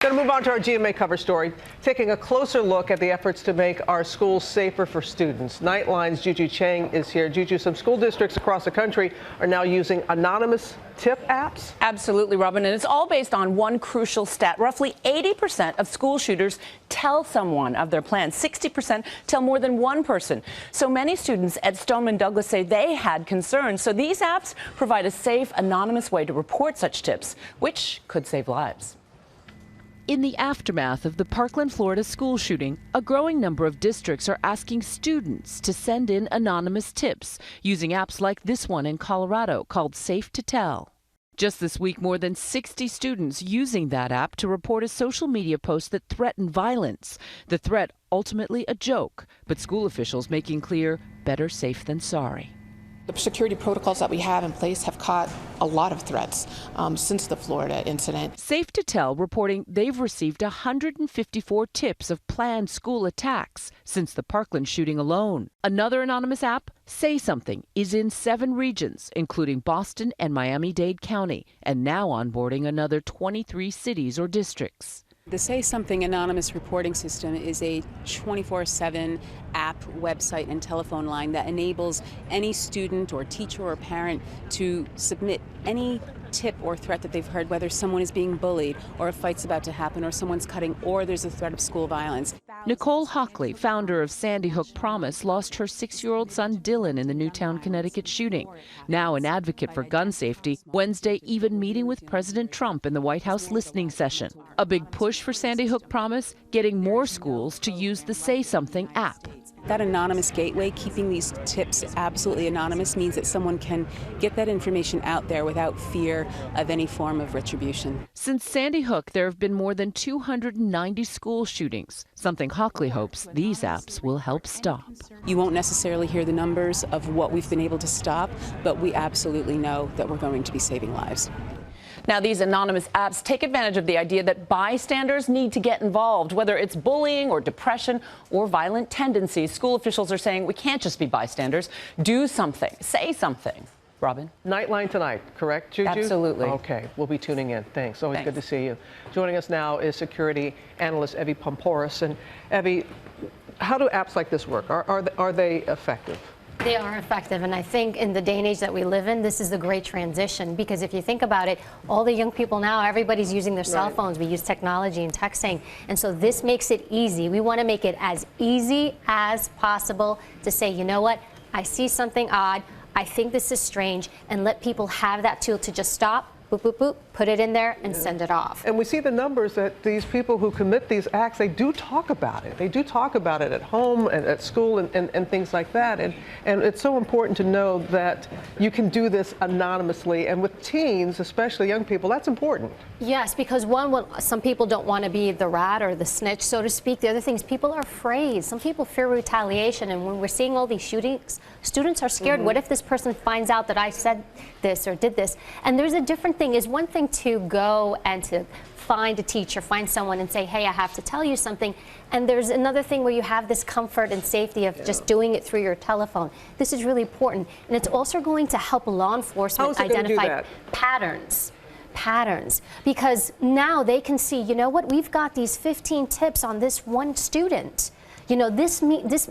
Going to move on to our GMA cover story, taking a closer look at the efforts to make our schools safer for students. Nightline's Juju Chang is here. Juju, some school districts across the country are now using anonymous tip apps? Absolutely, Robin, and it's all based on one crucial stat. Roughly 80% of school shooters tell someone of their plans. 60% tell more than one person. So many students at Stoneman Douglas say they had concerns. So these apps provide a safe, anonymous way to report such tips, which could save lives. In the aftermath of the Parkland, Florida school shooting, a growing number of districts are asking students to send in anonymous tips using apps like this one in Colorado called Safe to Tell. Just this week, more than 60 students using that app to report a social media post that threatened violence. The threat ultimately a joke, but school officials making clear better safe than sorry. The security protocols that we have in place have caught a lot of threats since the Florida incident. Safe to Tell reporting they've received 154 tips of planned school attacks since the Parkland shooting alone. Another anonymous app, Say Something, is in 7 regions, including Boston and Miami-Dade County, and now onboarding another 23 cities or districts. The Say Something anonymous reporting system is a 24/7 app, website, and telephone line that enables any student or teacher or parent to submit any tip or threat that they've heard, whether someone is being bullied or a fight's about to happen or someone's cutting or there's a threat of school violence. NICOLE, HOCKLEY, founder of Sandy Hook Promise, lost her 6-year-old son Dylan in the Newtown, Connecticut shooting. Now an advocate for gun safety, Wednesday even meeting with President Trump in the White House listening session. A big push for Sandy Hook Promise, getting more schools to use the Say Something app. That anonymous gateway, keeping these tips absolutely anonymous, means that someone can get that information out there without fear of any form of retribution. Since Sandy Hook, there have been more than 290 school shootings, something HOCKLEY hopes these apps will help stop. You won't necessarily hear the numbers of what we've been able to stop, but we absolutely know that we're going to be saving lives. Now, these anonymous apps take advantage of the idea that bystanders need to get involved, whether it's bullying or depression or violent tendencies. School officials are saying we can't just be bystanders. Do something. Say something. Robin? Nightline tonight, correct, Juju? Absolutely. Okay, we'll be tuning in. Thanks. Always good to see you. Joining us now is security analyst Evie Poumpouras. And Evie, how do apps like this work? Are they effective? They are effective, and I think in the day and age that we live in, this is the great transition, because if you think about it, all the young people now, everybody's using their cell phones. We use technology and texting, and so this makes it easy. We want to make it as easy as possible to say, you know what, I see something odd, I think this is strange, and let people have that tool to just stop, boop, boop, boop, put it in there and send it off. And we see the numbers that these people who commit these acts, they do talk about it. They do talk about it at home and at school and things like that. And it's so important to know that you can do this anonymously. And with teens, especially young people, that's important. Yes, because some people don't want to be the rat or the snitch, so to speak. The other thing is people are afraid. Some people fear retaliation. And when we're seeing all these shootings, students are scared. What if this person finds out that I said this or did this? And there's a different thing. Is one thing to go and to find a teacher, find someone and say, hey, I have to tell you something. And there's another thing where you have this comfort and safety of just doing it through your telephone. This is really important. And it's also going to help law enforcement identify patterns, because now they can see, you know what, we've got these 15 tips on this one student. You know, this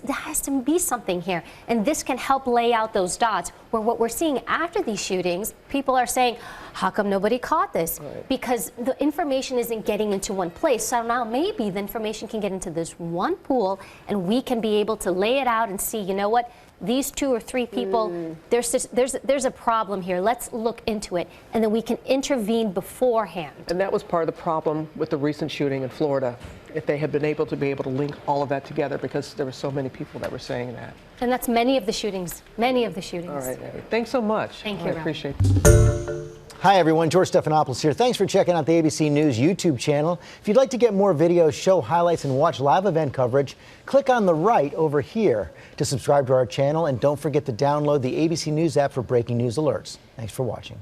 has to be something here, and this can help lay out those dots. Where what we're seeing after these shootings, people are saying, how come nobody caught this? Because the information isn't getting into one place. So now maybe the information can get into this one pool, and we can be able to lay it out and see, you know what, these 2 or 3 people, there's a problem here. Let's look into it, and then we can intervene beforehand. And that was part of the problem with the recent shooting in Florida. If they had been able to link all of that together, because there were so many people that were saying that. And that's many of the shootings. Many of the shootings. All right, Abby. Thanks so much. Thank you, I appreciate it. Hi, everyone. George Stephanopoulos here. Thanks for checking out the ABC News YouTube channel. If you'd like to get more videos, show highlights, and watch live event coverage, click on the right over here to subscribe to our channel. And don't forget to download the ABC News app for breaking news alerts. Thanks for watching.